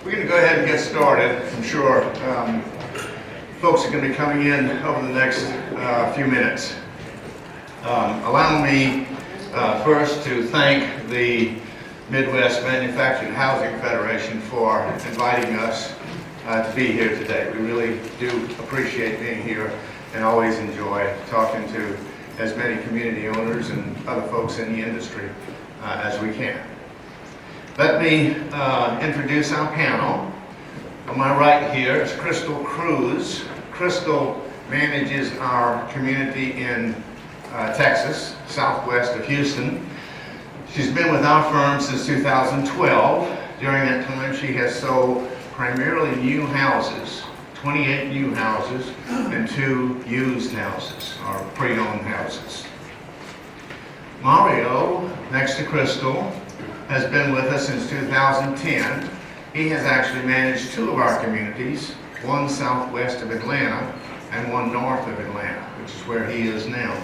We're going to go ahead and get started. I'm sure folks are going to be coming in over the next few minutes. Allow me first to thank the Midwest Manufactured Housing Federation for inviting us to be here today. We really do appreciate being here and always enjoy talking to as many community owners and other folks in the industry as we can. Let me introduce our panel. On my right here is Crystal Cruz. Crystal manages our community in Texas, southwest of Houston. She's been with our firm since 2012. During that time, she has sold primarily new houses, 28 new houses and 2 used houses, or pre-owned houses. Mario, next to Crystal, has been with us since 2010. He has actually managed 2 of our communities, one southwest of Atlanta and one north of Atlanta, which is where he is now.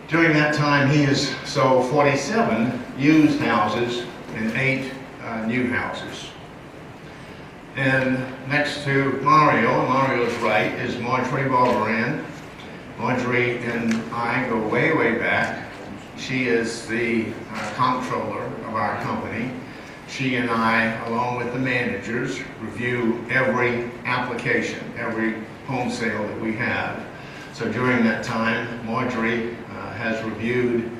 During that time, he has sold 47 used houses and 8 new houses. And next to Mario, Mario's right, is Marjorie Barbaran. Marjorie and I go way, way back. She is the comptroller of our company. She and I, along with the managers, review every application, every home sale that we have. So during that time, Marjorie has reviewed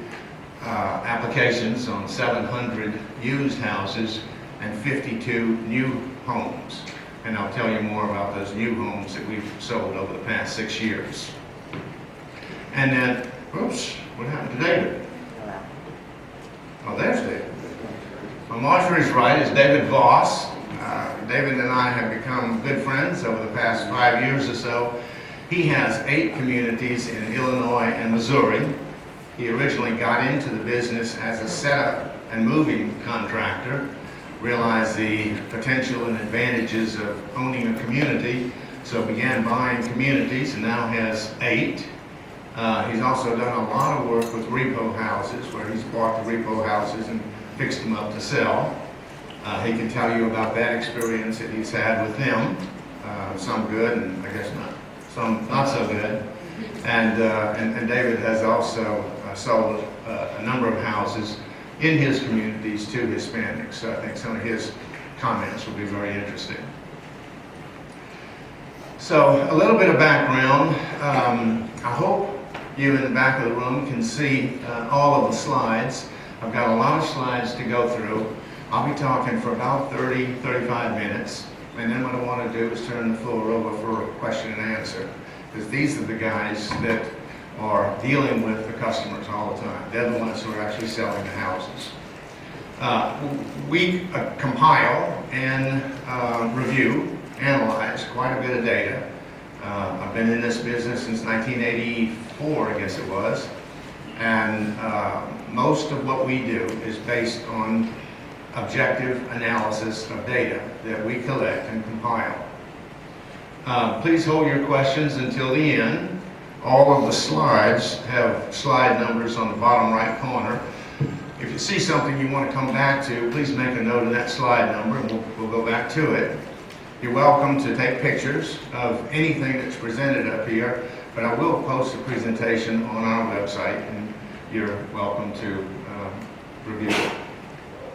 applications on 700 used houses and 52 new homes. And I'll tell you more about those new homes that we've sold over the past 6 years. And then, oops, what happened to David? Oh, there's David. On Marjorie's right is David Voss. David and I have become good friends over the past 5 years or so. He has 8 communities in Illinois and Missouri. He originally got into the business as a setup and moving contractor, realized the potential and advantages of owning a community, so began buying communities and now has 8. He's also done a lot of work with repo houses, where he's bought the repo houses and fixed them up to sell. He can tell you about that experience that he's had with them, some good and I guess some not so good. And David has also sold a number of houses in his communities to Hispanics. So I think some of his comments will be very interesting. So a little bit of background. I hope you in the back of the room can see all of the slides. I've got a lot of slides to go through. I'll be talking for about 30-35 minutes, and then what I want to do is turn the floor over for a question and answer, because these are the guys that are dealing with the customers all the time. They're the ones who are actually selling the houses. We compile and review, analyze quite a bit of data. I've been in this business since 1984, I guess it was, and most of what we do is based on objective analysis of data that we collect and compile. Please hold your questions until the end. All of the slides have slide numbers on the bottom right corner. If you see something you want to come back to, please make a note of that slide number and we'll go back to it. You're welcome to take pictures of anything that's presented up here, but I will post the presentation on our website, and you're welcome to review it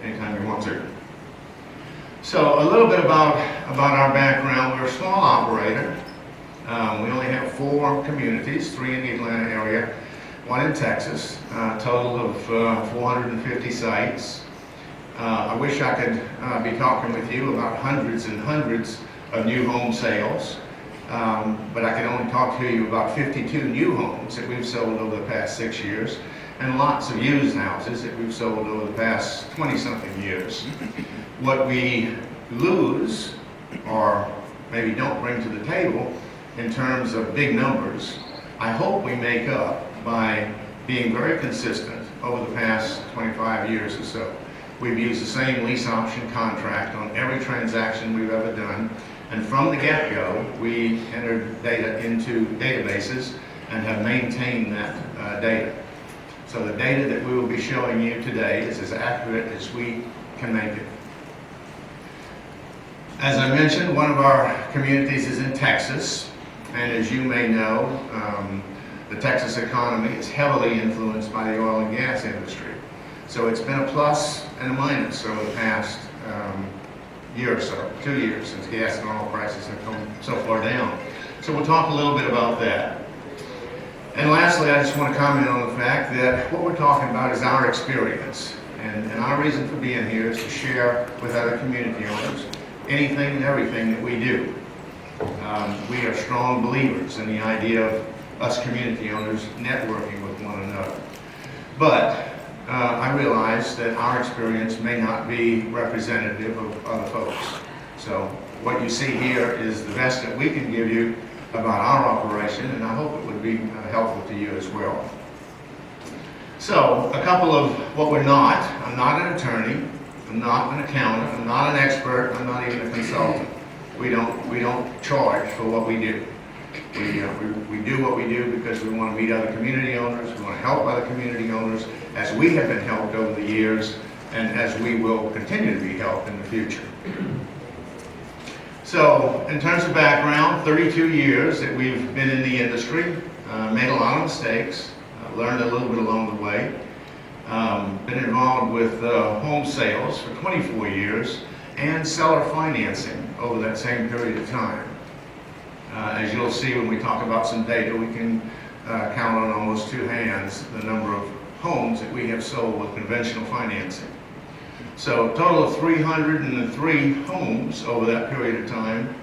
anytime you want to. So a little bit about our background. We're a small operator. We only have 4 communities, 3 in the Atlanta area, 1 in Texas, a total of 450 sites. I wish I could be talking with you about hundreds and hundreds of new home sales, but I can only talk to you about 52 new homes that we've sold over the past 6 years, and lots of used houses that we've sold over the past 20-something years. What we lose, or maybe don't bring to the table in terms of big numbers, I hope we make up by being very consistent over the past 25 years or so. We've used the same lease option contract on every transaction we've ever done, and from the get-go, we entered data into databases and have maintained that data. So the data that we will be showing you today is as accurate as we can make it. As I mentioned, one of our communities is in Texas, and as you may know, the Texas economy is heavily influenced by the oil and gas industry. So it's been a plus and a minus over the past year or so, 2 years, since gas and oil prices have come so far down. So we'll talk a little bit about that. And lastly, I just want to comment on the fact that what we're talking about is our experience. And our reason for being here is to share with other community owners anything and everything that we do. We are strong believers in the idea of us community owners networking with one another. But I realize that our experience may not be representative of other folks. So what you see here is the best that we can give you about our operation, and I hope it would be helpful to you as well. So a couple of what we're not. I'm not an attorney. I'm not an accountant. I'm not an expert. I'm not even a consultant. We don't charge for what we do. We do what we do because we want to meet other community owners. We want to help other community owners as we have been helped over the years and as we will continue to be helped in the future. So in terms of background, 32 years that we've been in the industry, made a lot of mistakes, learned a little bit along the way, been involved with home sales for 24 years and seller financing over that same period of time. As you'll see when we talk about some data, we can count on almost two hands the number of homes that we have sold with conventional financing. So a total of 303 homes over that period of time.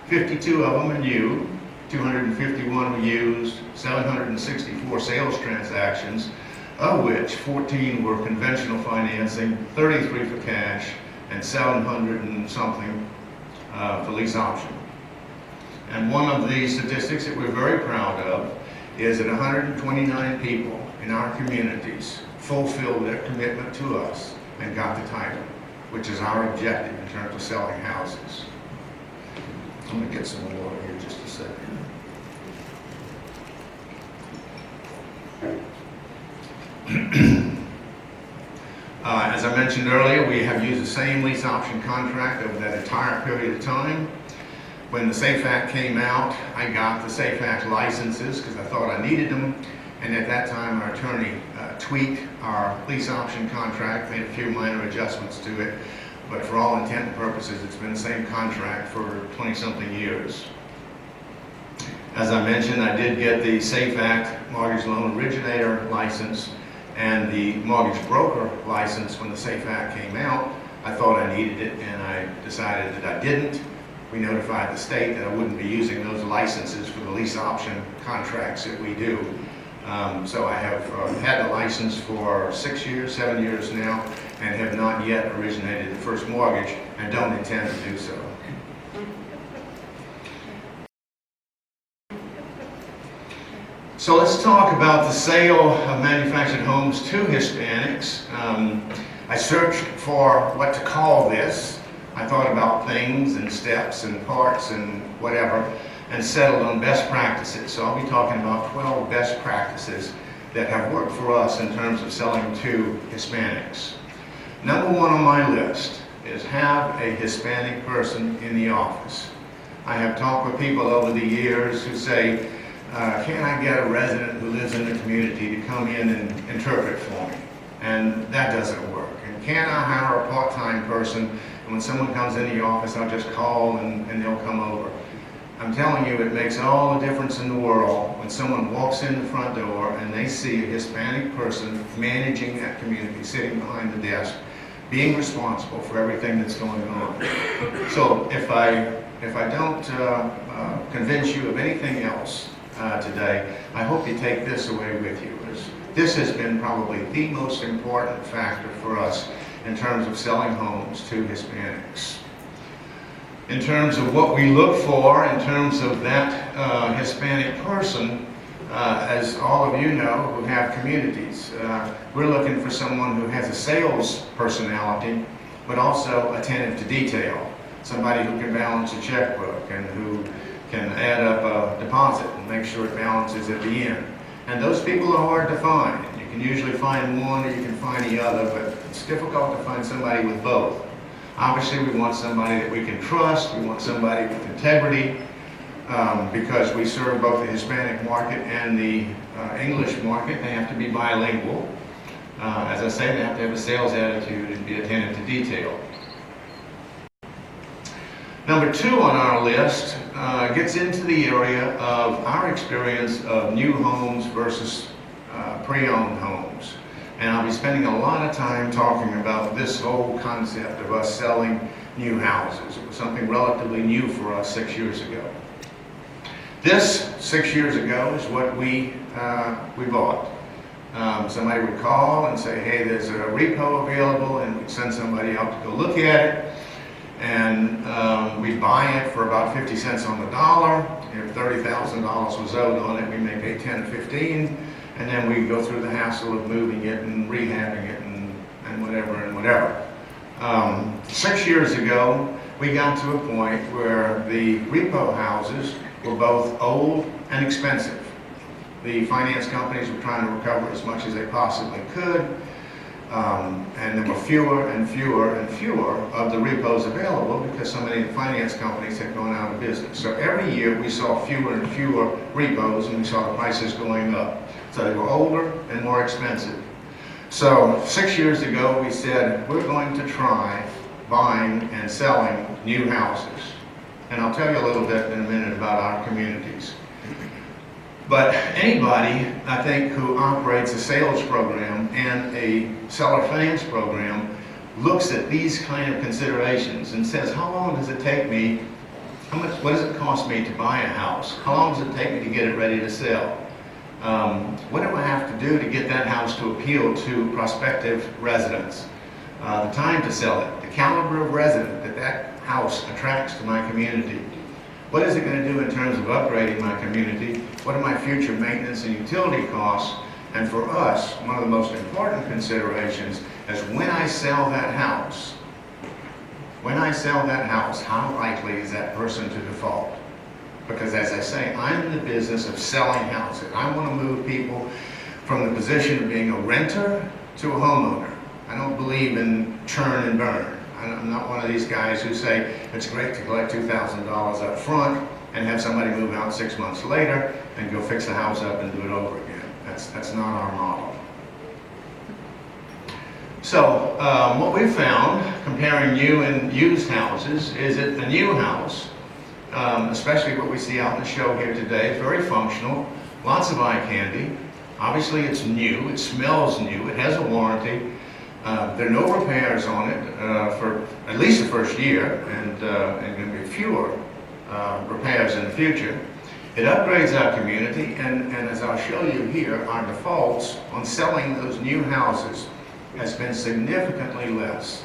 52 of them are new, 251 were used, 764 sales transactions, of which 14 were conventional financing, 33 for cash, and 700 and something for lease option. And one of the statistics that we're very proud of is that 129 people in our communities fulfilled their commitment to us and got the title, which is our objective in terms of selling houses. I'm going to get some water here just a second. As I mentioned earlier, we have used the same lease option contract over that entire period of time. When the SAFE Act came out, I got the SAFE Act licenses because I thought I needed them. And at that time, our attorney tweaked our lease option contract, made a few minor adjustments to it. But for all intent and purposes, it's been the same contract for 20-something years. As I mentioned, I did get the SAFE Act mortgage loan originator license and the mortgage broker license when the SAFE Act came out. I thought I needed it, and I decided that I didn't. We notified the state that I wouldn't be using those licenses for the lease option contracts that we do. So I have had the license for 6 years, 7 years now, and have not yet originated the first mortgage and don't intend to do so. So let's talk about the sale of manufactured homes to Hispanics. I searched for what to call this. I thought about things and steps and parts and whatever, and settled on best practices. So I'll be talking about 12 best practices that have worked for us in terms of selling to Hispanics. Number one on my list is have a Hispanic person in the office. I have talked with people over the years who say, can I get a resident who lives in the community to come in and interpret for me? And that doesn't work. And can I hire a part-time person, and when someone comes in the office, I'll just call and they'll come over? I'm telling you, it makes all the difference in the world when someone walks in the front door and they see a Hispanic person managing that community, sitting behind the desk, being responsible for everything that's going on. So if I don't convince you of anything else today, I hope you take this away with you. This has been probably the most important factor for us in terms of selling homes to Hispanics. In terms of what we look for, in terms of that Hispanic person, as all of you know who have communities, we're looking for someone who has a sales personality, but also attentive to detail. Somebody who can balance a checkbook and who can add up a deposit and make sure it balances at the end. And those people are hard to find. You can usually find one or you can find the other, but it's difficult to find somebody with both. Obviously, we want somebody that we can trust. We want somebody with integrity, because we serve both the Hispanic market and the English market. They have to be bilingual. As I say, they have to have a sales attitude and be attentive to detail. Number 2 on our list gets into the area of our experience of new homes versus pre-owned homes. And I'll be spending a lot of time talking about this whole concept of us selling new houses. It was something relatively new for us 6 years ago. This, 6 years ago, is what we bought. Somebody would call and say, hey, there's a repo available, and we'd send somebody out to go look at it. And we'd buy it for about 50 cents on the dollar. If $30,000 was owed on it, we may pay 10 or 15. And then we'd go through the hassle of moving it and rehabbing it and whatever and whatever. 6 years ago, we got to a point where the repo houses were both old and expensive. The finance companies were trying to recover as much as they possibly could. And there were fewer and fewer and fewer of the repos available because so many of the finance companies had gone out of business. So every year we saw fewer and fewer repos, and we saw the prices going up. So they were older and more expensive. So 6 years ago we said, we're going to try buying and selling new houses. And I'll tell you a little bit in a minute about our communities. But anybody, I think, who operates a sales program and a seller finance program looks at these kind of considerations and says, how long does it take me, what does it cost me to buy a house? How long does it take me to get it ready to sell? What do I have to do to get that house to appeal to prospective residents? The time to sell it, the caliber of resident that that house attracts to my community. What is it going to do in terms of upgrading my community? What are my future maintenance and utility costs? And for us, one of the most important considerations is when I sell that house, how likely is that person to default? Because as I say, I'm in the business of selling houses. I want to move people from the position of being a renter to a homeowner. I don't believe in churn and burn. I'm not one of these guys who say it's great to collect $2,000 up front and have somebody move out 6 months later and go fix the house up and do it over again. That's not our model. So what we've found comparing new and used houses is that the new house, especially what we see out in the show here today, is very functional, lots of eye candy. Obviously it's new, it smells new, it has a warranty. There are no repairs on it for at least the first year, and going to be fewer repairs in the future. It upgrades our community, and as I'll show you here, our defaults on selling those new houses has been significantly less.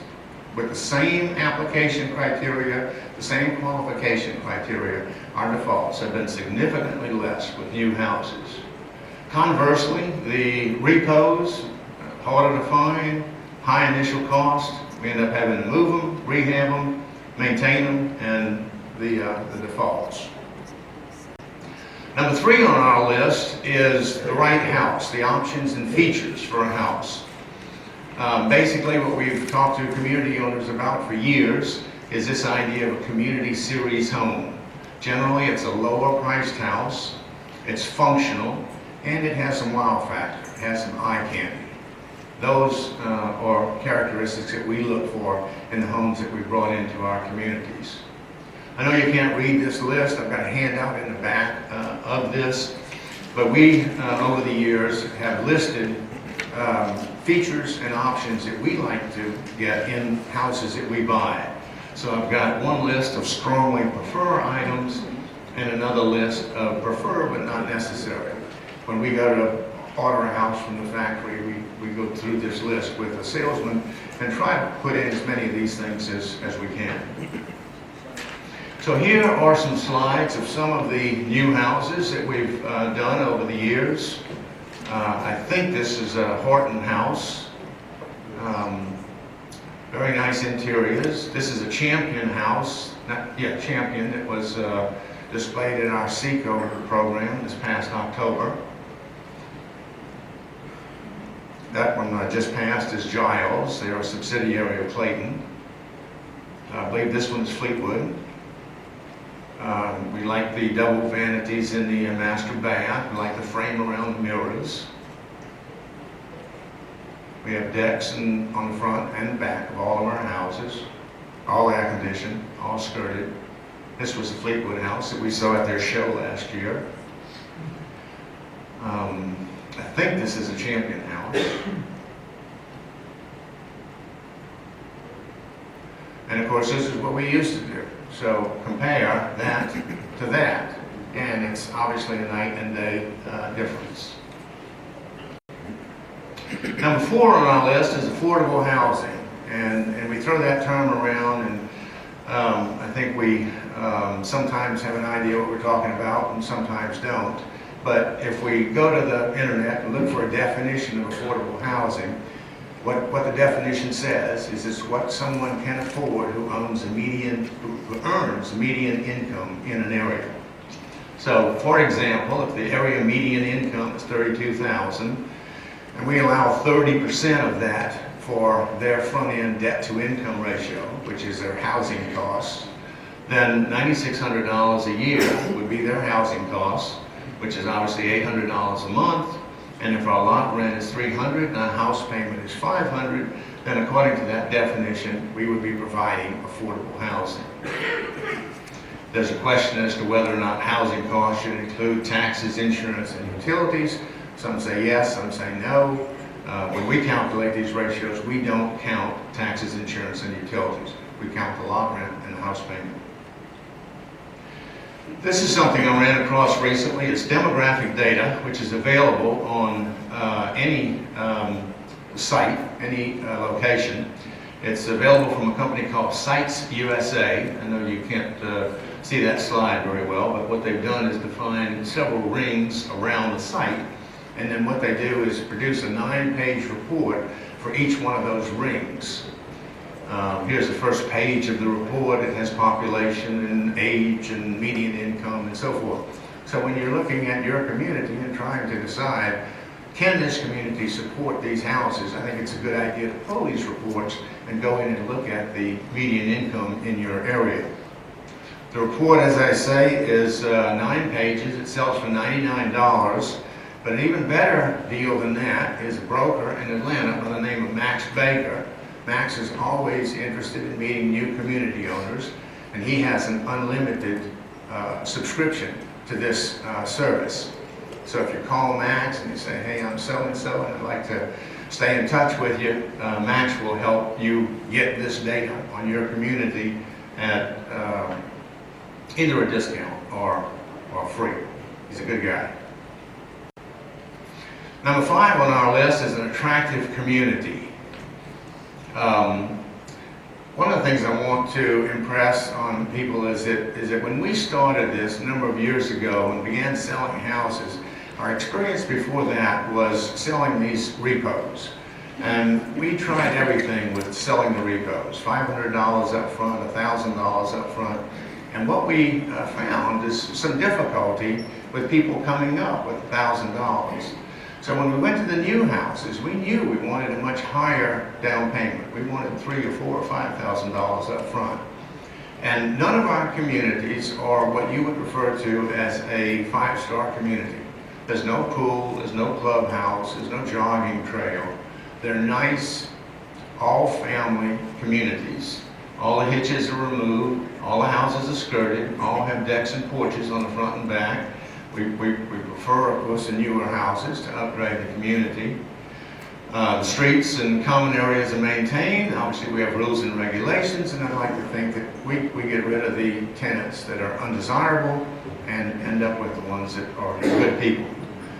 With the same application criteria, the same qualification criteria, our defaults have been significantly less with new houses. Conversely, the repos, harder to find, high initial cost. We end up having to move them, rehab them, maintain them, and the defaults. Number 3 on our list is the right house, the options and features for a house. Basically what we've talked to community owners about for years is this idea of a community series home. Generally it's a lower priced house, it's functional, and it has some wow factor, it has some eye candy. Those are characteristics that we look for in the homes that we brought into our communities. I know you can't read this list. I've got a handout in the back of this, but we, over the years, have listed features and options that we like to get in houses that we buy. So I've got one list of strongly prefer items and another list of prefer but not necessary. When we go to order a house from the factory, we go through this list with a salesman and try to put in as many of these things as we can. So here are some slides of some of the new houses that we've done over the years. I think this is a Horton house. Very nice interiors. This is a Champion house. Champion. It was displayed in our SECO program this past October. That one just passed is Giles. They're a subsidiary of Clayton. I believe this one's Fleetwood. We like the double vanities in the master bath. We like the frame around the mirrors. We have decks on the front and back of all of our houses, all air conditioned, all skirted. This was the Fleetwood house that we saw at their show last year. I think this is a Champion house. And of course, this is what we used to do. So compare that to that, and it's obviously a night and day difference. Number 4 on our list is affordable housing, and we throw that term around, and I think we sometimes have an idea what we're talking about and sometimes don't. But if we go to the internet and look for a definition of affordable housing, what the definition says is it's what someone can afford who earns a median income in an area. So, for example, if the area median income is $32,000, and we allow 30% of that for their front-end debt-to-income ratio, which is their housing costs, then $9,600 a year would be their housing costs, which is obviously $800 a month. And if our lot rent is $300 and our house payment is $500, then according to that definition, we would be providing affordable housing. There's a question as to whether or not housing costs should include taxes, insurance, and utilities. Some say yes, some say no. When we calculate these ratios, we don't count taxes, insurance, and utilities. We count the lot rent and the house payment. This is something I ran across recently. It's demographic data, which is available on any site, any location. It's available from a company called Sites USA. I know you can't see that slide very well, but what they've done is define several rings around the site, and then what they do is produce a 9-page report for each one of those rings. Here's the first page of the report. It has population and age and median income and so forth. So when you're looking at your community and trying to decide, can this community support these houses, I think it's a good idea to pull these reports and go in and look at the median income in your area. The report, as I say, is 9 pages. It sells for $99. But an even better deal than that is a broker in Atlanta by the name of Max Baker. Max is always interested in meeting new community owners, and he has an unlimited subscription to this service. So if you call Max and you say, hey, I'm so-and-so and I'd like to stay in touch with you, Max will help you get this data on your community at either a discount or free. He's a good guy. Number 5 on our list is an attractive community. One of the things I want to impress on people is that when we started this a number of years ago and began selling houses, our experience before that was selling these repos. And we tried everything with selling the repos, $500 up front, $1,000 up front. And what we found is some difficulty with people coming up with $1,000. So when we went to the new houses, we knew we wanted a much higher down payment. We wanted $3,000 or $4,000 or $5,000 up front. And none of our communities are what you would refer to as a 5-star community. There's no pool, there's no clubhouse, there's no jogging trail. They're nice, all-family communities. All the hitches are removed, all the houses are skirted, all have decks and porches on the front and back. We prefer, of course, the newer houses to upgrade the community. The streets and common areas are maintained. Obviously, we have rules and regulations, and I'd like to think that we get rid of the tenants that are undesirable and end up with the ones that are good people.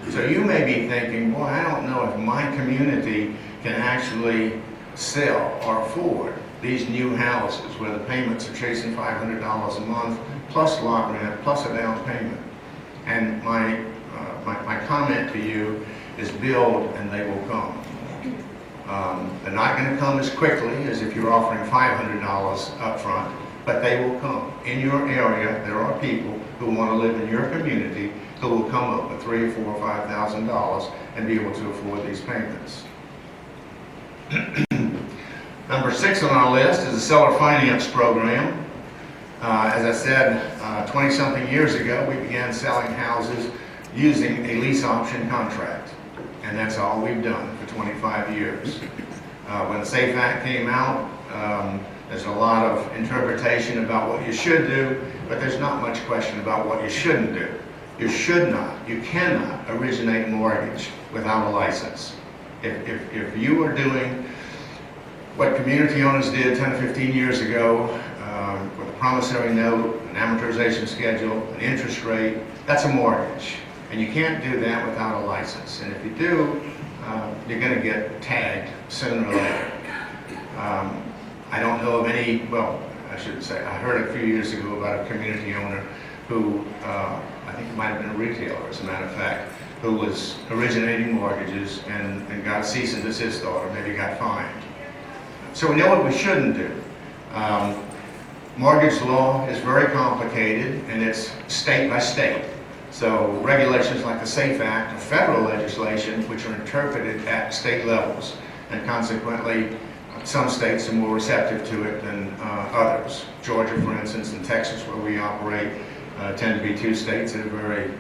So you may be thinking, well, I don't know if my community can actually sell or afford these new houses where the payments are chasing $500 a month, plus lot rent, plus a down payment. And my comment to you is build and they will come. They're not going to come as quickly as if you're offering $500 up front, but they will come. In your area, there are people who want to live in your community who will come up with $3,000, $4,000, or $5,000 and be able to afford these payments. Number 6 on our list is the seller finance program. As I said, 20-something years ago, we began selling houses using a lease option contract. And that's all we've done for 25 years. When the SAFE Act came out, there's a lot of interpretation about what you should do, but there's not much question about what you shouldn't do. You should not, you cannot originate a mortgage without a license. If you are doing what community owners did 10 or 15 years ago, with a promissory note, an amortization schedule, an interest rate, that's a mortgage. And you can't do that without a license. And if you do, you're going to get tagged sooner or later. I don't know of any, well, I should say, I heard a few years ago about a community owner who, I think it might have been a retailer, as a matter of fact, who was originating mortgages and got a cease and desist order, maybe got fined. So we know what we shouldn't do. Mortgage law is very complicated, and it's state by state. So regulations like the SAFE Act are federal legislation which are interpreted at state levels, and consequently some states are more receptive to it than others. Georgia, for instance, and Texas, where we operate, tend to be two states that are very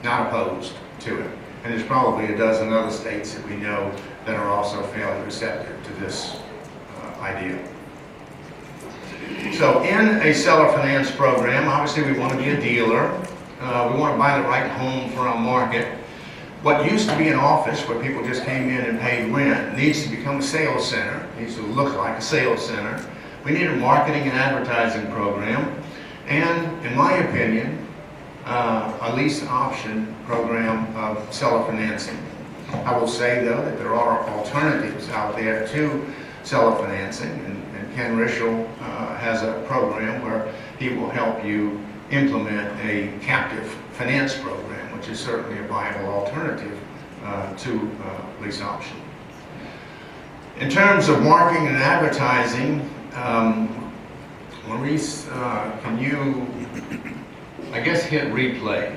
not opposed to it. And there's probably a dozen other states that we know that are also fairly receptive to this idea. So in a seller finance program, obviously we want to be a dealer. We want to buy the right home for our market. What used to be an office where people just came in and paid rent needs to become a sales center. It needs to look like a sales center. We need a marketing and advertising program. And in my opinion, a lease option program of seller financing. I will say though that there are alternatives out there to seller financing, and Ken Rischel has a program where he will help you implement a captive finance program, which is certainly a viable alternative to lease option. In terms of marketing and advertising, Maurice, can you, I guess, hit replay?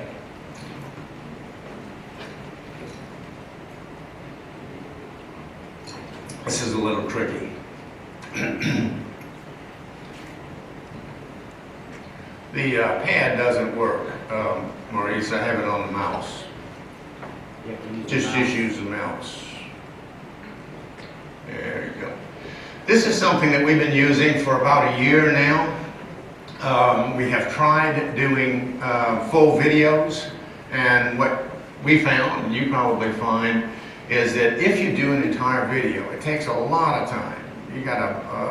This is a little tricky. The pad doesn't work, Maurice. I have it on the mouse. Just use the mouse. There you go. This is something that we've been using for about a year now. We have tried doing full videos, and what we found, and you probably find, is that if you do an entire video, it takes a lot of time. You got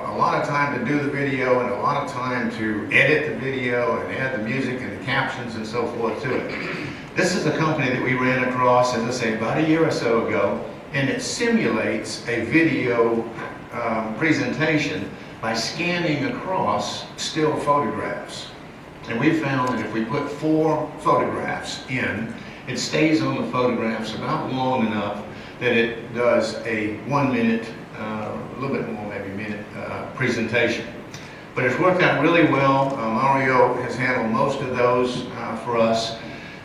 a lot of time to do the video and a lot of time to edit the video and add the music and the captions and so forth to it. This is a company that we ran across, as I say, about a year or so ago, and it simulates a video presentation by scanning across still photographs. And we found that if we put 4 photographs in, it stays on the photographs about long enough that it does a 1 minute, a little bit more, maybe minute presentation. But it's worked out really well. Mario has handled most of those for us.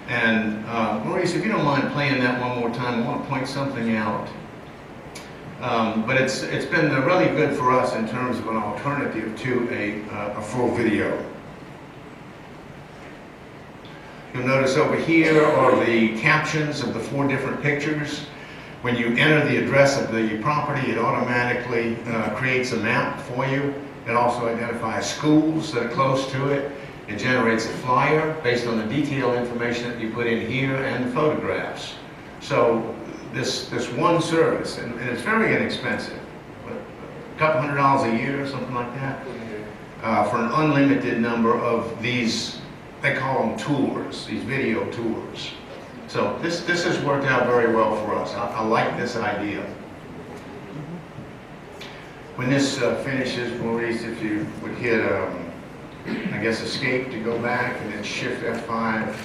And Maurice, if you don't mind playing that one more time, I want to point something out. But it's been really good for us in terms of an alternative to a full video. You'll notice over here are the captions of the 4 different pictures. When you enter the address of the property, it automatically creates a map for you. It also identifies schools that are close to it. It generates a flyer based on the detailed information that you put in here and the photographs. So this one service, and it's very inexpensive, a couple $100 a year or something like that, for an unlimited number of these, they call them tours, these video tours. So this has worked out very well for us. I like this idea. When this finishes, Maurice, if you would hit, I guess, escape to go back, and then shift F5.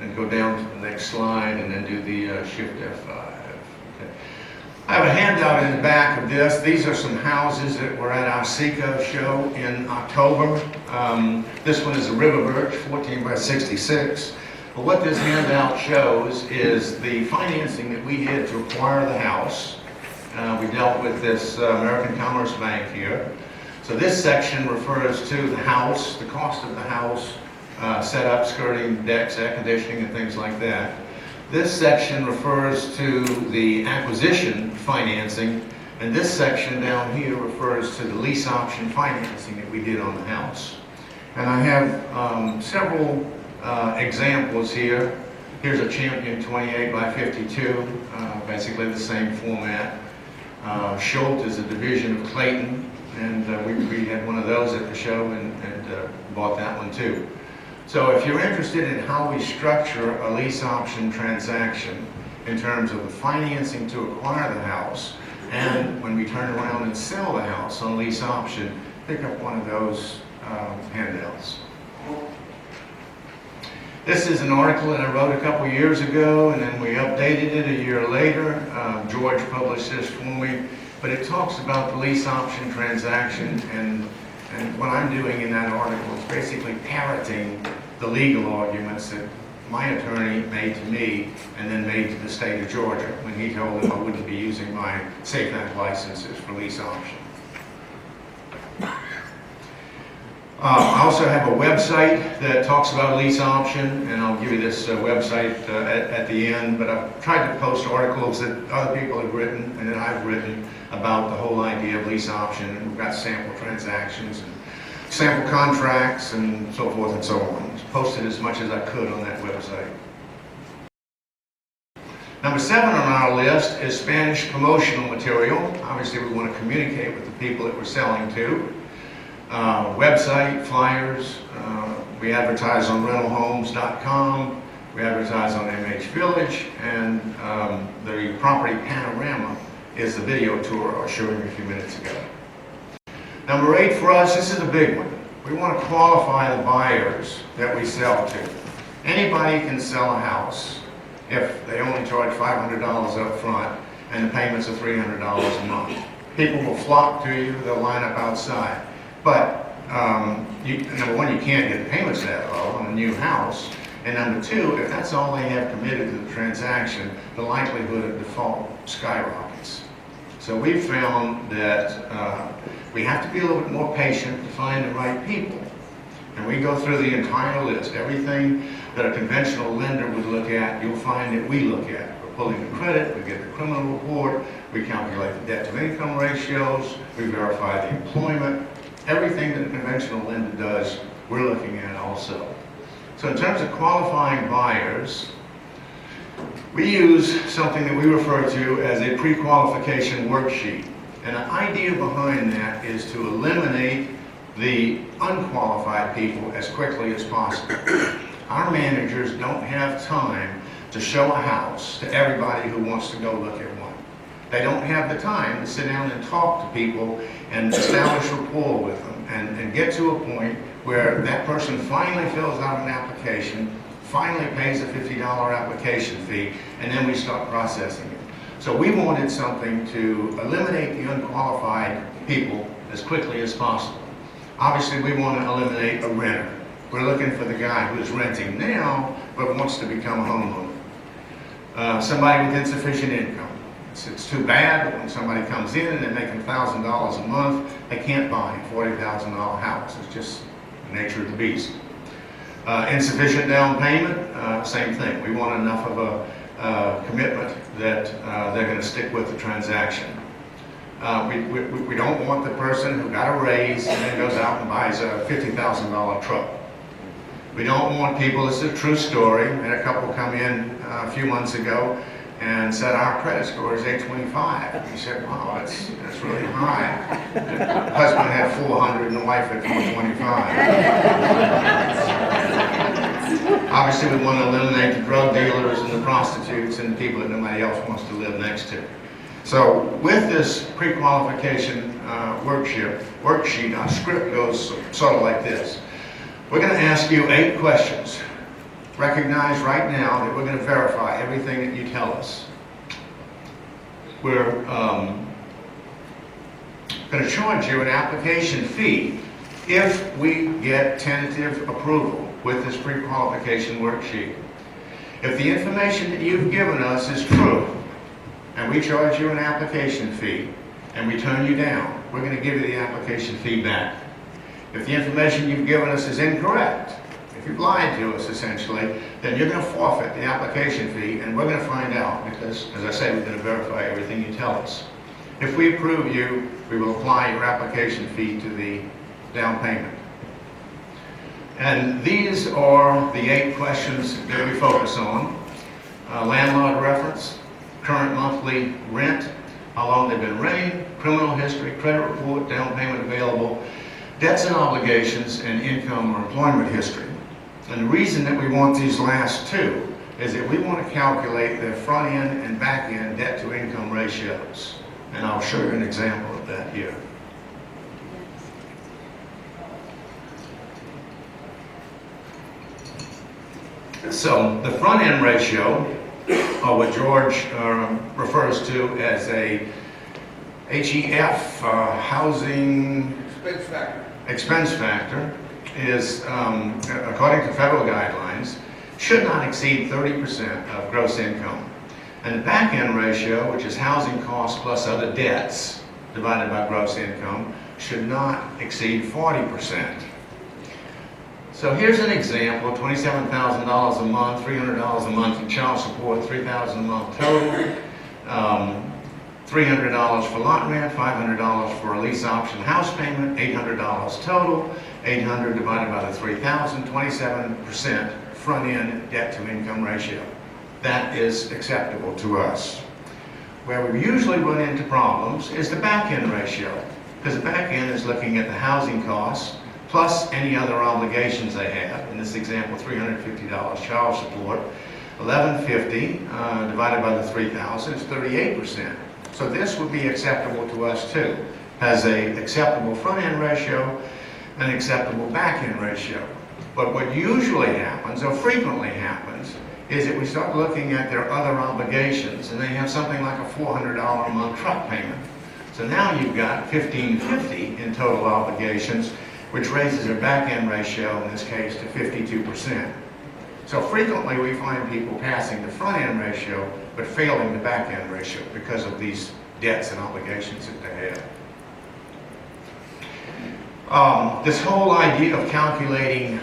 And go down to the next slide, and then do the shift F5. Okay. I have a handout in the back of this. These are some houses that were at our SECO show in October. This one is a river birch, 14 by 66. But what this handout shows is the financing that we did to acquire the house. We dealt with this American Commerce Bank here. So this section refers to the house, the cost of the house, setup, skirting, decks, air conditioning, and things like that. This section refers to the acquisition financing, and this section down here refers to the lease option financing that we did on the house. And I have several examples here. Here's a Champion 28 by 52, basically the same format. Schultz is a division of Clayton, and we had one of those at the show and bought that one too. So if you're interested in how we structure a lease option transaction in terms of the financing to acquire the house, and when we turn around and sell the house on lease option, pick up one of those handouts. This is an article that I wrote a couple years ago, and then we updated it a year later. George published this for me, but it talks about the lease option transaction, and what I'm doing in that article is basically parroting the legal arguments that my attorney made to me and then made to the state of Georgia when he told them I wouldn't be using my Safe Act licenses for lease option. I also have a website that talks about lease option, and I'll give you this website at the end, but I've tried to post articles that other people have written and that I've written about the whole idea of lease option, and we've got sample transactions and sample contracts and so forth and so on. Just posted as much as I could on that website. Number 7 on our list is Spanish promotional material. Obviously we want to communicate with the people that we're selling to. Website, flyers, we advertise on rentalhomes.com, we advertise on MH Village, and the property panorama is the video tour I was showing you a few minutes ago. Number 8 for us, this is a big one. We want to qualify the buyers that we sell to. Anybody can sell a house if they only charge $500 up front and the payments are $300 a month. People will flock to you, they'll line up outside. But number 1, you can't get the payments that low on a new house. And number 2, if that's all they have committed to the transaction, the likelihood of default skyrockets. So we've found that we have to be a little bit more patient to find the right people. And we go through the entire list. Everything that a conventional lender would look at, you'll find that we look at. We're pulling the credit, we get the criminal report, we calculate the debt to income ratios, we verify the employment. Everything that a conventional lender does, we're looking at also. So in terms of qualifying buyers, we use something that we refer to as a pre-qualification worksheet. And the idea behind that is to eliminate the unqualified people as quickly as possible. Our managers don't have time to show a house to everybody who wants to go look at one. They don't have the time to sit down and talk to people and establish rapport with them and get to a point where that person finally fills out an application, finally pays a $50 application fee, and then we start processing it. So we wanted something to eliminate the unqualified people as quickly as possible. Obviously, we want to eliminate a renter. We're looking for the guy who's renting now but wants to become a homeowner. Somebody with insufficient income. It's too bad that when somebody comes in and they're making $1,000 a month, they can't buy a $40,000 house. It's just the nature of the beast. Insufficient down payment, same thing. We want enough of a commitment that they're going to stick with the transaction. We don't want the person who got a raise and then goes out and buys a $50,000 truck. We don't want people, this is a true story, and a couple come in a few months ago and said our credit score is 825. We said, wow, that's really high. The husband had 400 and the wife had 425. Obviously, we want to eliminate the drug dealers and the prostitutes and the people that nobody else wants to live next to. So with this pre-qualification worksheet, our script goes sort of like this. We're going to ask you 8 questions. Recognize right now that we're going to verify everything that you tell us. We're going to charge you an application fee if we get tentative approval with this pre-qualification worksheet. If the information that you've given us is true, and we charge you an application fee, and we turn you down, we're going to give you the application fee back. If the information you've given us is incorrect, if you've lied to us essentially, then you're going to forfeit the application fee, and we're going to find out because, as I say, we're going to verify everything you tell us. If we approve you, we will apply your application fee to the down payment. And these are the 8 questions that we focus on. Landlord reference, current monthly rent, how long they've been renting, criminal history, credit report, down payment available, debts and obligations, and income or employment history. And the reason that we want these last 2 is that we want to calculate their front end and back end debt to income ratios. And I'll show you an example of that here. So the front end ratio, or what George refers to as a HEF, housing expense factor, is, according to federal guidelines, should not exceed 30% of gross income. And the back end ratio, which is housing costs plus other debts divided by gross income, should not exceed 40%. So here's an example: $27,000 a month, $300 a month in child support, $3,000 a month total, $300 for lot rent, $500 for a lease option house payment, $800 total, $800 divided by the $3,000, 27% front end debt to income ratio. That is acceptable to us. Where we usually run into problems is the back end ratio, because the back end is looking at the housing costs plus any other obligations they have. In this example, $350 child support, $1,150 divided by the $3,000 is 38%. So this would be acceptable to us too. Has a acceptable front end ratio, an acceptable back end ratio. But what usually happens, or frequently happens, is that we start looking at their other obligations, and they have something like a $400 a month truck payment. So now you've got $1,550 in total obligations, which raises their back end ratio, in this case, to 52%. So frequently we find people passing the front end ratio, but failing the back end ratio because of these debts and obligations that they have. This whole idea of calculating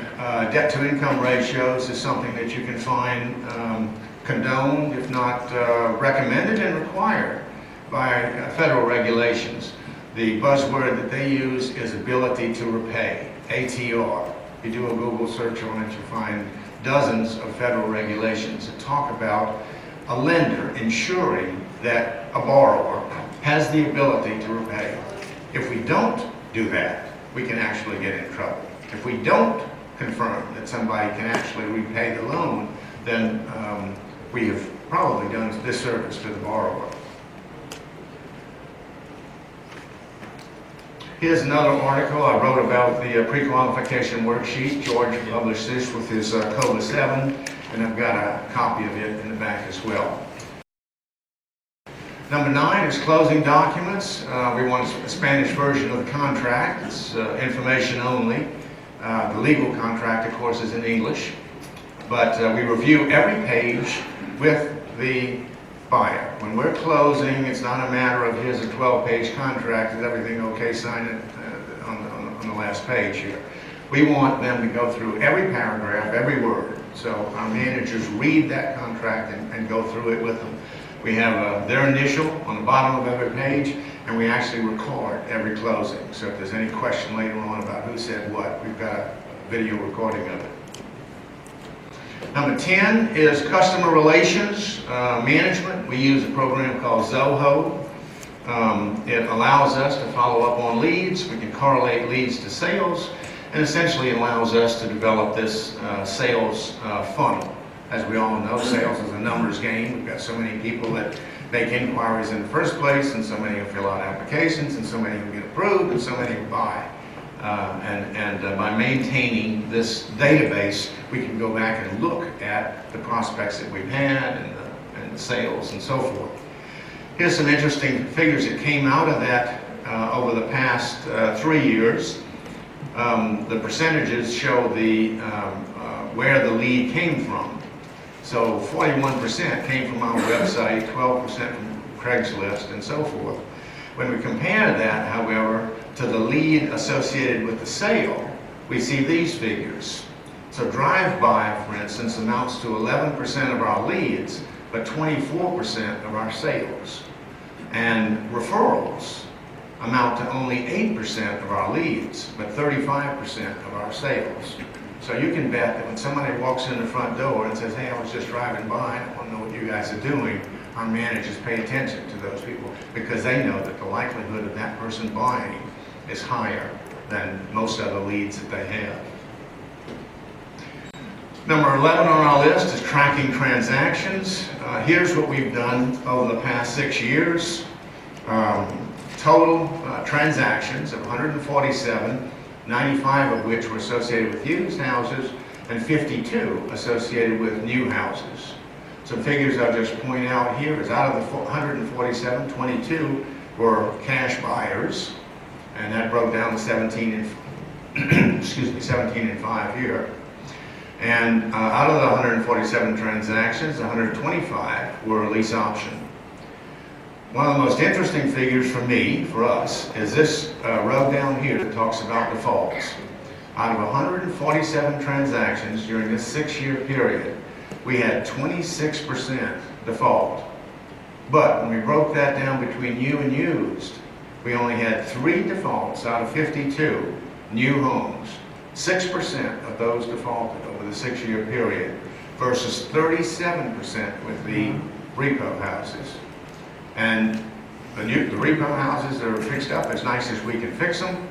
debt to income ratios is something that you can find condoned, if not recommended and required by federal regulations. The buzzword that they use is ability to repay, ATR. If you do a Google search on it, you'll find dozens of federal regulations that talk about a lender ensuring that a borrower has the ability to repay. If we don't do that, we can actually get in trouble. If we don't confirm that somebody can actually repay the loan, then we have probably done a disservice to the borrower. Here's another article I wrote about the pre-qualification worksheet. George published this with his COLA 7, and I've got a copy of it in the back as well. Number 9 is closing documents. We want a Spanish version of the contract. It's information only. The legal contract, of course, is in English. But we review every page with the buyer. When we're closing, it's not a matter of here's a 12-page contract, is everything okay, sign it on the last page here. We want them to go through every paragraph, every word. So our managers read that contract and go through it with them. We have their initial on the bottom of every page, and we actually record every closing. So if there's any question later on about who said what, we've got a video recording of it. Number 10 is customer relations management. We use a program called Zoho. It allows us to follow up on leads. We can correlate leads to sales, and essentially allows us to develop this sales funnel. As we all know, sales is a numbers game. We've got so many people that make inquiries in the first place, and so many who fill out applications, and so many who get approved, and so many who buy. By maintaining this database, we can go back and look at the prospects that we've had and the sales and so forth. Here's some interesting figures that came out of that over the past 3 years. The percentages show where the lead came from. So 41% came from our website, 12% from Craigslist, and so forth. When we compare that, however, to the lead associated with the sale, we see these figures. So drive-by, for instance, amounts to 11% of our leads, but 24% of our sales. And referrals amount to only 8% of our leads, but 35% of our sales. So you can bet that when somebody walks in the front door and says, hey, I was just driving by, I want to know what you guys are doing, our managers pay attention to those people because they know that the likelihood of that person buying is higher than most other leads that they have. Number 11 on our list is tracking transactions. Here's what we've done over the past 6 years. Total transactions of 147, 95 of which were associated with used houses and 52 associated with new houses. Some figures I'll just point out here is out of the 147, 22 were cash buyers, and that broke down to 17 and 5 here. And out of the 147 transactions, 125 were a lease option. One of the most interesting figures for me, for us, is this row down here that talks about defaults. Out of 147 transactions during this 6-year period, we had 26% default. But when we broke that down between new and used, we only had 3 defaults out of 52 new homes. 6% of those defaulted over the 6-year period versus 37% with the repo houses. And the repo houses that are fixed up as nice as we can fix them.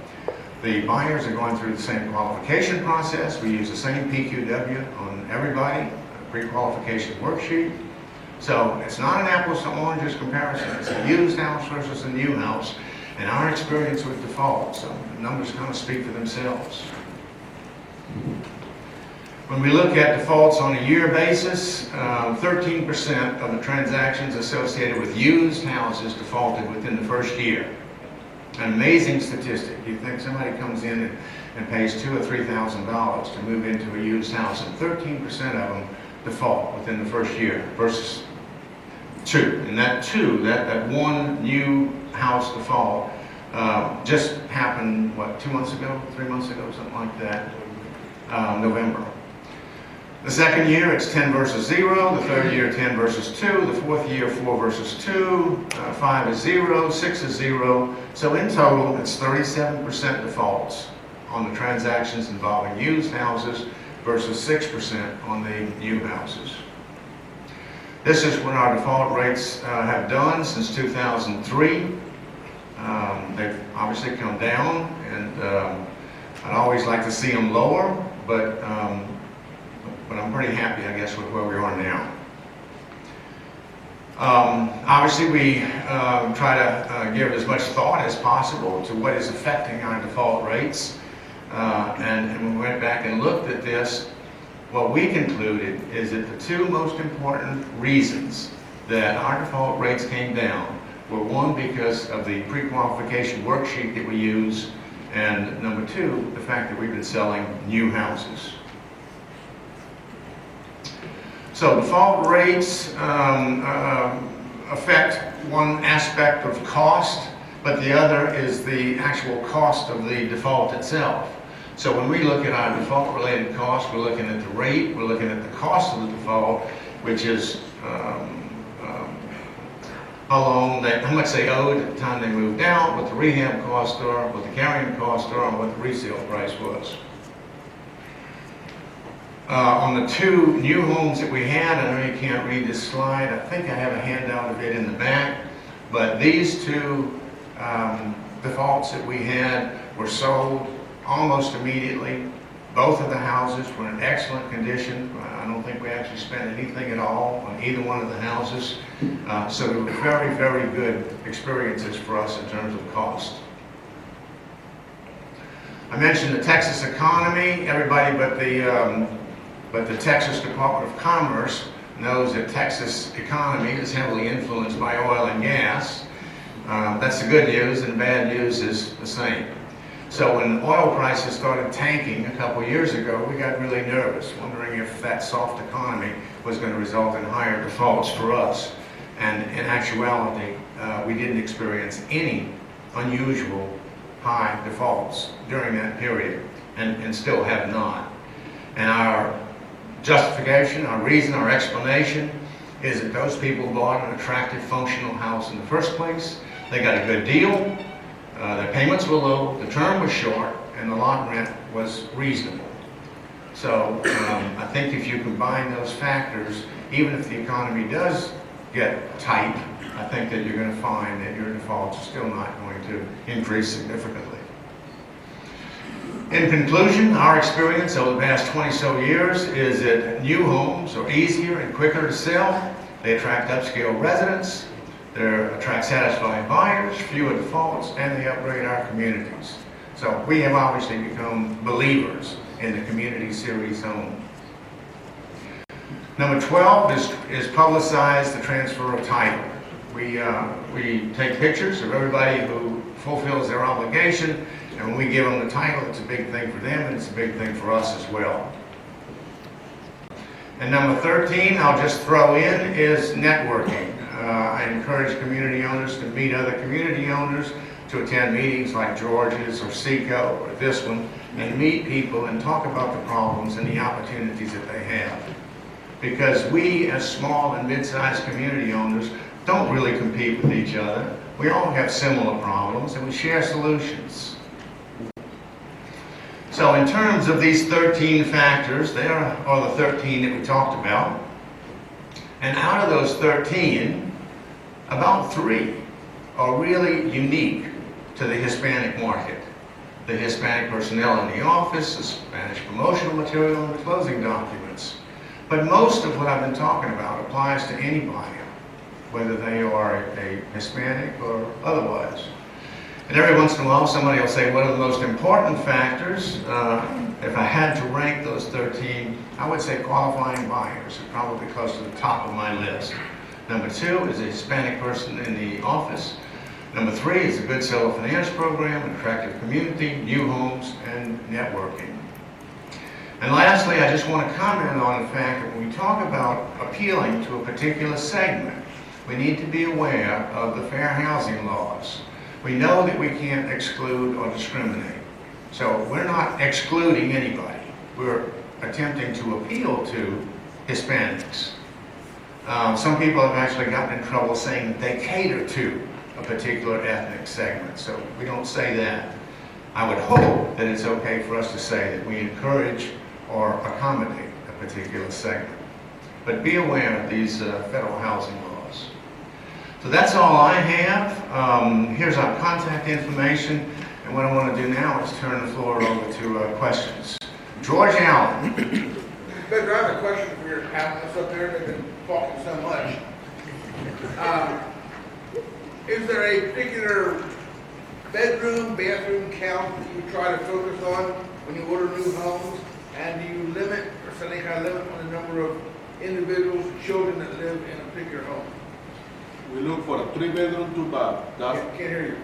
The buyers are going through the same qualification process. We use the same PQW on everybody, a pre-qualification worksheet. So it's not an apples to oranges comparison. It's a used house versus a new house. And our experience with default, so the numbers kind of speak for themselves. When we look at defaults on a year basis, 13% of the transactions associated with used houses defaulted within the first year. An amazing statistic. You think somebody comes in and pays $2,000 or $3,000 to move into a used house, and 13% of them default within the first year versus 2. And that one new house default just happened, what, 2 months ago, 3 months ago, something like that, November. The second year, it's 10 versus 0. The third year, 10 versus 2. The fourth year, 4 versus 2. 5 is 0. 6 is 0. So in total, it's 37% defaults on the transactions involving used houses versus 6% on the new houses. This is what our default rates have done since 2003. They've obviously come down, and I'd always like to see them lower, but I'm pretty happy, I guess, with where we are now. Obviously, we try to give as much thought as possible to what is affecting our default rates. And when we went back and looked at this, what we concluded is that the 2 most important reasons that our default rates came down were, 1, because of the pre-qualification worksheet that we use, and number 2, the fact that we've been selling new houses. So default rates affect one aspect of cost, but the other is the actual cost of the default itself. So when we look at our default-related costs, we're looking at the rate, we're looking at the cost of the default, which is how much they owed at the time they moved out, what the rehab costs are, what the carrying costs are, and what the resale price was. On the 2 new homes that we had, I know you can't read this slide, I think I have a handout of it in the back, but these 2 defaults that we had were sold almost immediately. Both of the houses were in excellent condition. I don't think we actually spent anything at all on either one of the houses. So they were very, very good experiences for us in terms of cost. I mentioned the Texas economy. Everybody but the Texas Department of Commerce knows that Texas economy is heavily influenced by oil and gas. That's the good news, and the bad news is the same. So when oil prices started tanking a couple years ago, we got really nervous, wondering if that soft economy was going to result in higher defaults for us. And in actuality, we didn't experience any unusual high defaults during that period, and still have not. And our justification, our reason, our explanation is that those people bought an attractive, functional house in the first place. They got a good deal. Their payments were low, the term was short, and the lot rent was reasonable. So I think if you combine those factors, even if the economy does get tight, I think that you're going to find that your defaults are still not going to increase significantly. In conclusion, our experience over the past 20-so years is that new homes are easier and quicker to sell. They attract upscale residents. They attract satisfied buyers, fewer defaults, and they upgrade our communities. So we have obviously become believers in the Community Series home. Number 12 is publicize the transfer of title. We take pictures of everybody who fulfills their obligation, and when we give them the title, it's a big thing for them, and it's a big thing for us as well. And number 13, I'll just throw in, is networking. I encourage community owners to meet other community owners, to attend meetings like George's or SECO or this one, and meet people and talk about the problems and the opportunities that they have. Because we, as small and mid-sized community owners, don't really compete with each other. We all have similar problems, and we share solutions. So in terms of these 13 factors, there are the 13 that we talked about. And out of those 13, about 3 are really unique to the Hispanic market. The Hispanic personnel in the office, the Spanish promotional material, and the closing documents. But most of what I've been talking about applies to anybody, whether they are a Hispanic or otherwise. And every once in a while, somebody will say, what are the most important factors? If I had to rank those 13, I would say qualifying buyers are probably close to the top of my list. Number 2 is a Hispanic person in the office. Number 3 is a good seller finance program, an attractive community, new homes, and networking. And lastly, I just want to comment on the fact that when we talk about appealing to a particular segment, we need to be aware of the fair housing laws. We know that we can't exclude or discriminate. So we're not excluding anybody. We're attempting to appeal to Hispanics. Some people have actually gotten in trouble saying that they cater to a particular ethnic segment. So we don't say that. I would hope that it's okay for us to say that we encourage or accommodate a particular segment. But be aware of these federal housing laws. So that's all I have. Here's our contact information. And what I want to do now is turn the floor over to questions. George Allen. Pedro, I have a question for your panelists up there. They've been talking so much. Is there a particular bedroom, bathroom count that you try to focus on when you order new homes? And do you limit or set any kind of limit on the number of individuals, children that live in a particular home? We look for a 3-bedroom, 2-bath. Can't hear you.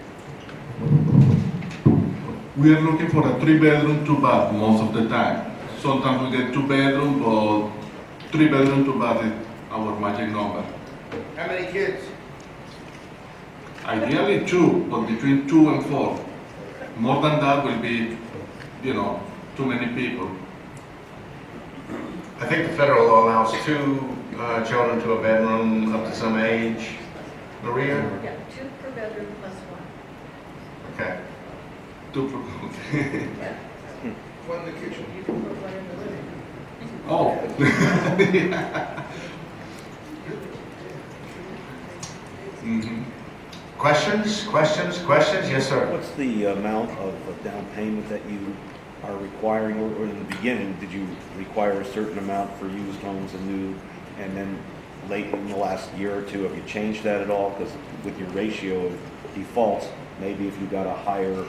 We are looking for a 3-bedroom, 2-bath most of the time. Sometimes we get 2-bedroom, but 3-bedroom, 2-bath is our magic number. How many kids? Ideally 2, but between 2 and 4. More than that will be, too many people. I think the federal law allows 2 children to a bedroom up to some age. Maria? Yeah, 2 per bedroom plus 1. Okay. 2 per Yeah. One in the kitchen. You can put 1 in the living room. Oh. Questions? Questions? Questions? Yes, sir. What's the amount of down payment that you are requiring, or in the beginning, did you require a certain amount for used homes and new, and then late in the last year or 2, have you changed that at all? Because with your ratio of defaults, maybe if you got a higher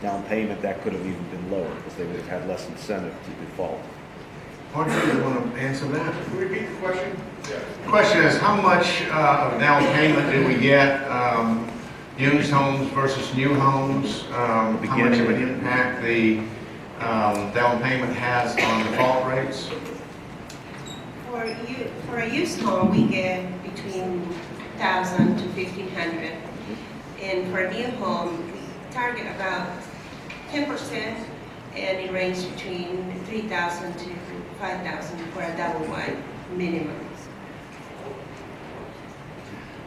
down payment, that could have even been lower, because they would have had less incentive to default. Audrey, you want to answer that? Can you repeat the question? The question is, how much of down payment do we get used homes versus new homes, how much of an impact the down payment has on default rates? For a used home, we get between 1,000 to 1,500. And for a new home, we target about 10%, and it ranges between 3,000 to 5,000 for a double wide minimum.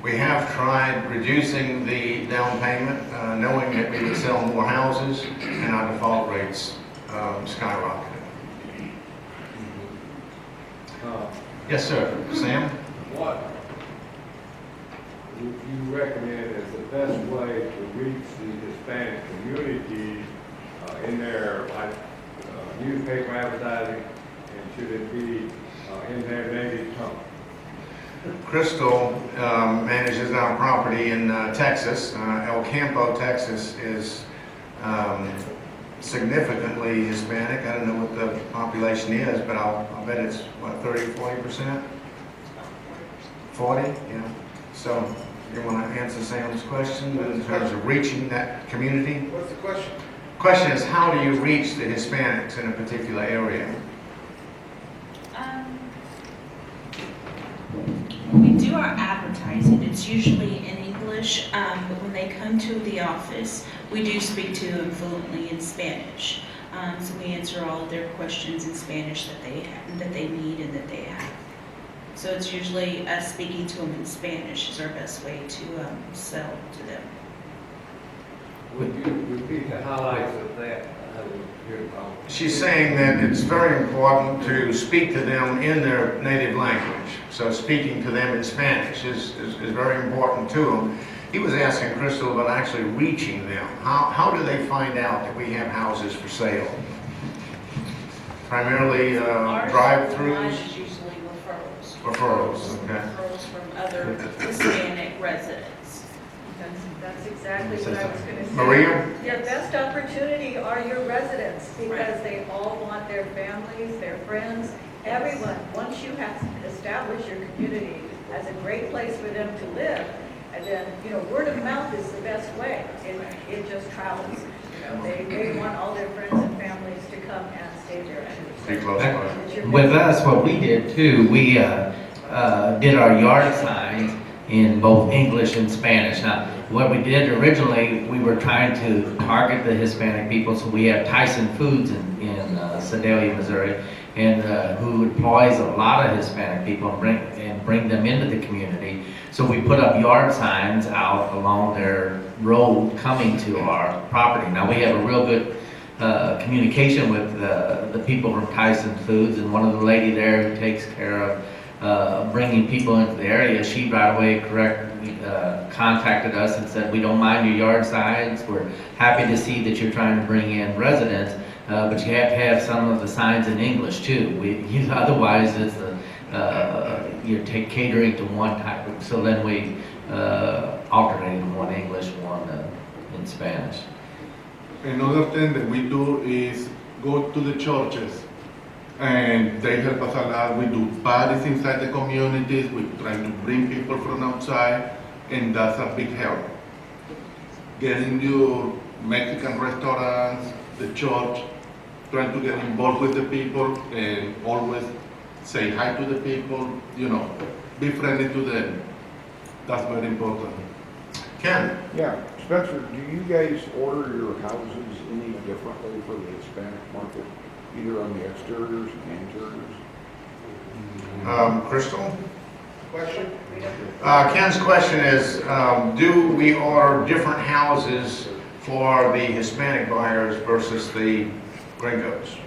We have tried reducing the down payment, knowing that we would sell more houses and our default rates skyrocketed. Yes, sir. Sam? What would you recommend as the best way to reach the Hispanic community in their newspaper advertising, and should it be in their native tongue? Crystal manages our property in Texas. El Campo, Texas is significantly Hispanic. I don't know what the population is, but I'll bet it's, what, 30, 40%? 40, yeah. So you want to answer Sam's question in terms of reaching that community? What's the question? Question is, how do you reach the Hispanics in a particular area? We do our advertising. It's usually in English, but when they come to the office, we do speak to them fluently in Spanish. So we answer all of their questions in Spanish that they need and that they have. So it's usually us speaking to them in Spanish is our best way to sell to them. Would you repeat the highlights of that? I didn't hear it all. She's saying that it's very important to speak to them in their native language. So speaking to them in Spanish is very important to them. He was asking Crystal about actually reaching them. How do they find out that we have houses for sale? Primarily Online drive-throughs? is usually referrals. Referrals, okay. Referrals from other Hispanic residents. That's exactly what I was going to say. Maria? Your best opportunity are your residents, because they all want their families, their friends, everyone. Once you have established your community as a great place for them to live, and then, word of mouth is the best way. It just travels. They want all their friends and families to come and stay there. Pretty close. It's your With business. us, what we did too, we did our yard signs in both English and Spanish. Now, what we did originally, we were trying to target the Hispanic people, so we have Tyson Foods in Sedalia, Missouri, and who employs a lot of Hispanic people and bring them into the community. So we put up yard signs out along their road coming to our property. Now, we have a real good communication with the people from Tyson Foods, and one of the lady there who takes care of bringing people into the area, she right away contacted us and said, we don't mind your yard signs, we're happy to see that you're trying to bring in residents, but you have to have some of the signs in English too. Otherwise it's you're catering to one type of, so then we alternated one English, one in Spanish. Another thing that we do is go to the churches, and they help us a lot. We do parties inside the communities. We try to bring people from outside, and that's a big help. Getting your Mexican restaurants, the church, trying to get involved with the people, and always say hi to the people, be friendly to them. That's very important. Ken? Yeah, Spencer, do you guys order your houses any differently for the Hispanic market, either on the exteriors and interiors? Crystal? Question? Ken's question is, do we order different houses for the Hispanic buyers versus the gringos?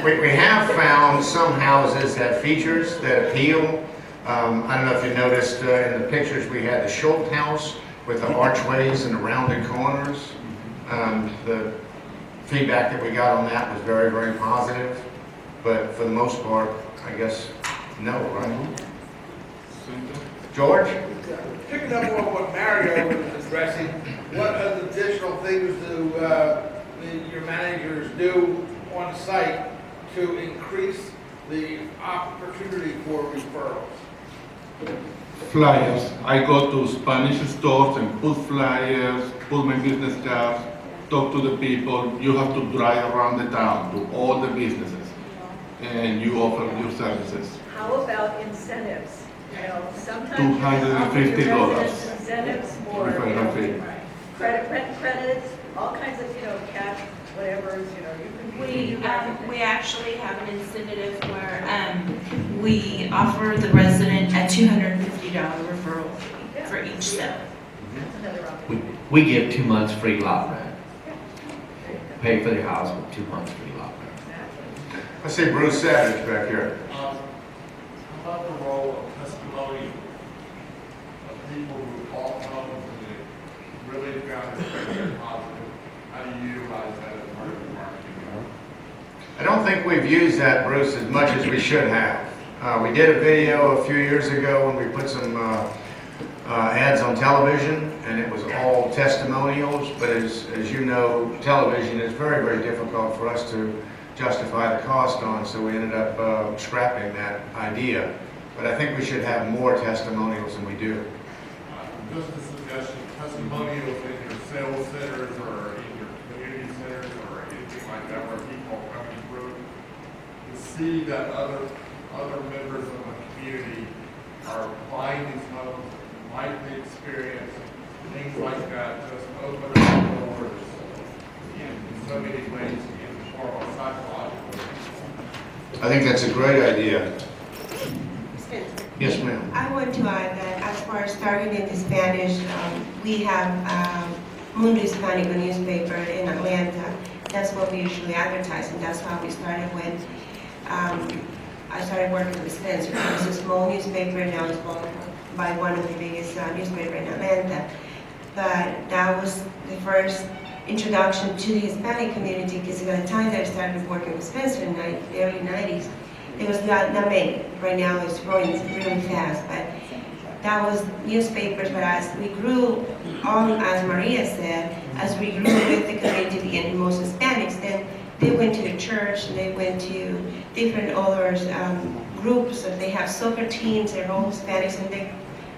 We have found some houses have features that appeal. I don't know if you noticed in the pictures, we had the Schultz house with the archways and the rounded corners. The feedback that we got on that was very, very positive. But for the most part, I guess, no, right? George? Picking up on what Mario was addressing, what other additional things do your managers do on site to increase the opportunity for referrals? Flyers. I go to Spanish stores and put flyers, put my business cards, talk to the people. You have to drive around the town to all the businesses, and you offer your services. How about incentives? You know, sometimes you can offer your $250. residents incentives for, you Referral know, fee. rent credits, all kinds of, you know, cash, whatever, you know, you can. We actually have an incentive where, we offer the resident a $250 referral fee for each sale. That's another option. We give 2 months free lot rent. Pay for the house with 2 months free lot rent. Exactly. I see Bruce Savage back here. How about the role of testimony of people who bought homes and they really found it very positive? How do you utilize that as part of your marketing? I don't think we've used that, Bruce, as much as we should have. We did a video a few years ago when we put some ads on television, and it was all testimonials, but as you know, television is very, very difficult for us to justify the cost on, so we ended up scrapping that idea. But I think we should have more testimonials than we do. Just a suggestion, testimonials in your sales centers or in your community centers or anything like that where people are coming through to see that other members of the community are buying these homes, might be experience, things like that, just open up doors in so many ways in the form of psychological. I think that's a great idea. Spencer. Yes, ma'am. I want to add that as far as targeting the Spanish, we have Mundo Hispanico newspaper in Atlanta. That's what we usually advertise, and that's how we started when I started working with Spencer. It was a small newspaper, now it's bought by one of the biggest newspaper in Atlanta. But that was the first introduction to the Hispanic community, because at the time that I started working with Spencer in the early 90s, it was not many. Right now it's growing really fast, but that was newspapers. But as we grew on, as Maria said, as we grew with the community and most Hispanics, then they went to the church and they went to different other groups. So they have soccer teams, they're all Hispanics, and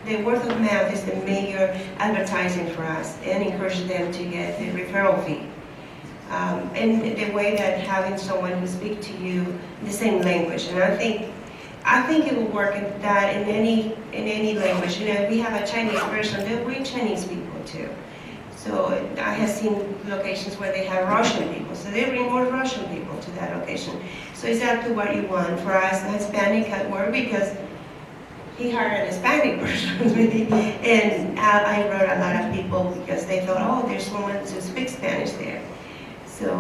the word of mouth is the major advertising for us and encourage them to get the referral fee. And the way that having someone who speaks to you the same language, and I think it will work in that in any language. You know, if we have a Chinese person, they'll bring Chinese people too. So I have seen locations where they have Russian people, so they bring more Russian people to that location. So it's up to what you want. For us, the Hispanic had worked because he hired a Hispanic person, and I wrote a lot of people because they thought, oh, there's someone who speaks Spanish there. So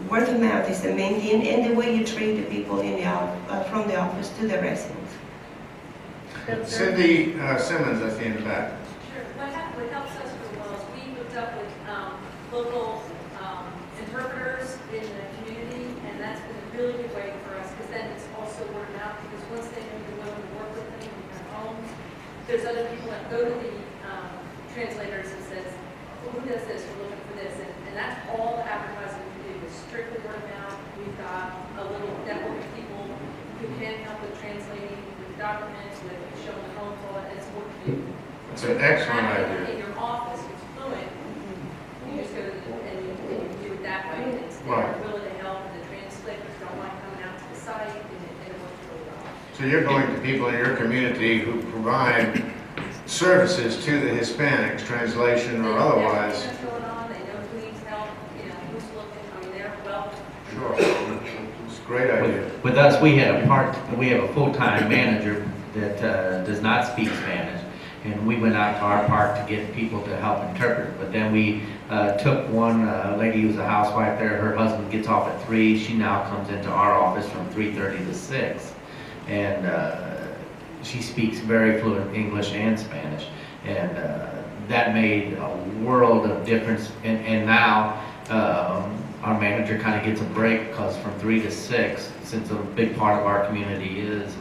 word of mouth is the main thing, and the way you treat the people in the from the office to the residents. Cindy Simmons, I see in the back. Sure. What helps us really well is we hooked up with local interpreters in the community, and that's been a really good way for us, because then it's also word of mouth, because once they know you're willing to work with them in their homes, there's other people that go to the translators and says, well, who does this, we're looking for this, and that's all the advertising we do, is strictly word of mouth. We've got a little network of people who can help with translating, with documents, with showing the homes, all that, it's what we do. It's an excellent idea. In your office, it's fluent, you just go to and you do it that way, and it's Right. they're willing to help, and the translators don't mind coming out to the site, and it works really well. So you're going to people in your community who provide services to the Hispanics, translation or otherwise. They know what's going on, they know who needs help, you know, who's looking, I mean, they're well. Sure. It's a great idea. With us, we have a full-time manager that does not speak Spanish, and we went out to our park to get people to help interpret. But then we took one lady who's a housewife there. Her husband gets off at 3. She now comes into our office from 3:30 to 6, and she speaks very fluent English and Spanish, and that made a world of difference. And now our manager kind of gets a break, because from 3 to 6, since a big part of our community is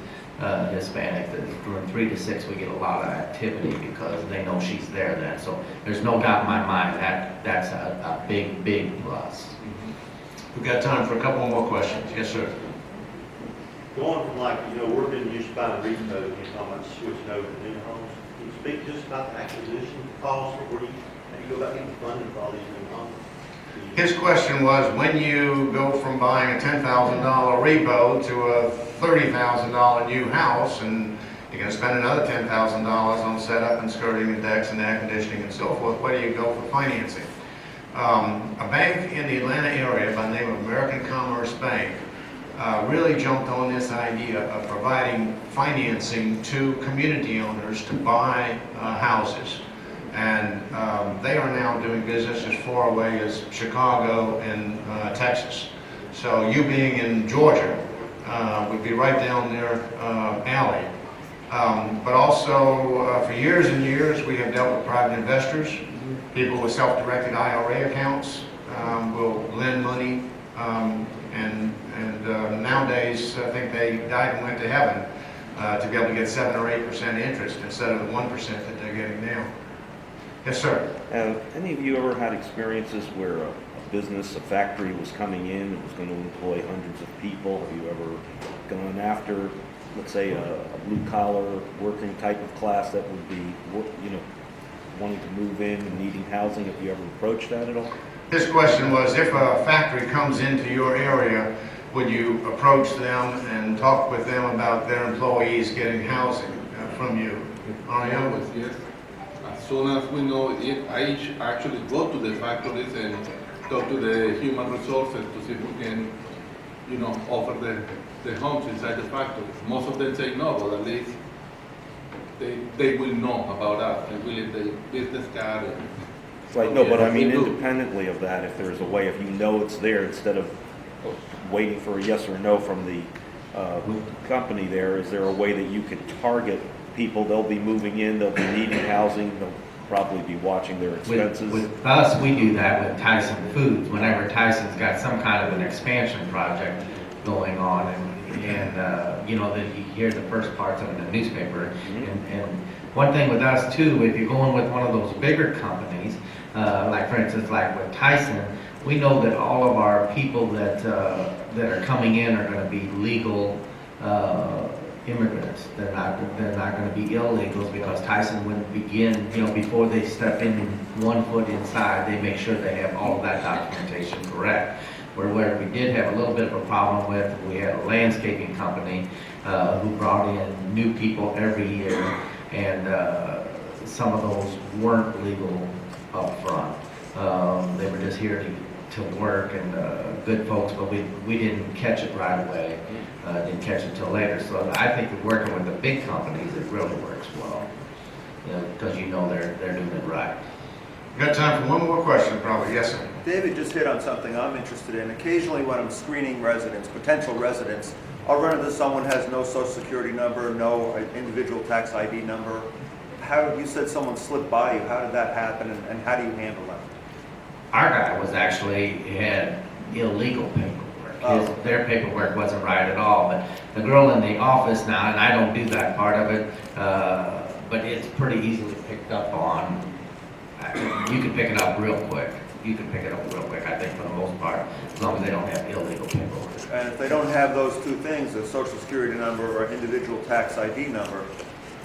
Hispanic, that from 3 to 6 we get a lot of activity because they know she's there then. So there's no doubt in my mind that's a big plus. We've got time for a couple more questions. Yes, sir. Going from like, we're being used to buying repo, and you're talking about switching over to new homes. Can you speak just about the acquisition cost, or where you, how you go about getting funding for all these new homes? His question was, when you go from buying a $10,000 repo to a $30,000 new house, and you're gonna spend another $10,000 on setup and skirting and decks and air conditioning and so forth, where do you go for financing? A bank in the Atlanta area by the name of American Commerce Bank really jumped on this idea of providing financing to community owners to buy houses. And they are now doing business as far away as Chicago and Texas. So you being in Georgia would be right down their alley. But also, for years and years, we have dealt with private investors. People with self-directed IRA accounts will lend money, and nowadays, I think they died and went to heaven to be able to get 7 or 8% interest instead of the 1% that they're getting now. Yes, sir. Any of you ever had experiences where a business, a factory was coming in and was going to employ hundreds of people? Have you ever gone after, let's say, a blue-collar working type of class that would be, wanting to move in and needing housing? Have you ever approached that at all? His question was, if a factory comes into your area, would you approach them and talk with them about their employees getting housing from you? Mario? Yes. As soon as we know it, I actually go to the factories and talk to the human resources to see if we can, offer the homes inside the factory. Most of them say no, but at least they will know about us. They will, if the business card. Right, no, but I mean, independently of that, if there's a way, if it's there, instead of waiting for a yes or no from the company there, is there a way that you could target people? They'll be moving in, they'll be needing housing, they'll probably be watching their expenses. With us, we do that with Tyson Foods. Whenever Tyson's got some kind of an expansion project going on, and then you hear the first parts of it in the newspaper. And one thing with us too, if you're going with one of those bigger companies, like for instance, like with Tyson, we know that all of our people that are coming in are going to be legal immigrants. They're not going to be illegals, because Tyson wouldn't begin, before they step in 1 foot inside, they make sure they have all of that documentation correct. Where we did have a little bit of a problem with, we had a landscaping company who brought in new people every year, and some of those weren't legal up front. They were just here to work, and good folks, but we didn't catch it right away. Didn't catch it till later. So I think that working with the big companies, it really works well, because they're doing it right. Got time for one more question, probably. Yes, sir. David just hit on something I'm interested in. Occasionally when I'm screening residents, potential residents, I'll run into someone has no social security number, no individual tax ID number. You said someone slipped by you. How did that happen, and how do you handle that? Our guy had illegal paperwork. Their paperwork wasn't right at all, but the girl in the office now, and I don't do that part of it, but it's pretty easily picked up on. You can pick it up real quick. I think, for the most part, as long as they don't have illegal paperwork. And if they don't have those two things, a social security number or individual tax ID number,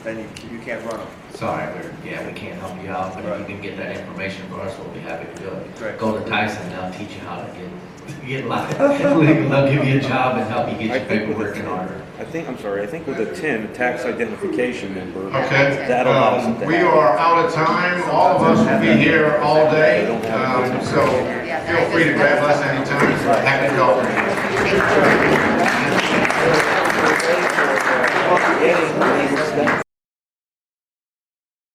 then you can't run them. Sorry, we can't help you out, but if you can get that information for us, we'll be happy to do it. Right. Go to Tyson, they'll teach you how to get live. They'll give you a job and help you get your paperwork in order. I think with a TIN, a tax identification number, Okay. that allows them to We have are out of time. All of us will be here all day, so feel free to grab us anytime. Happy to go.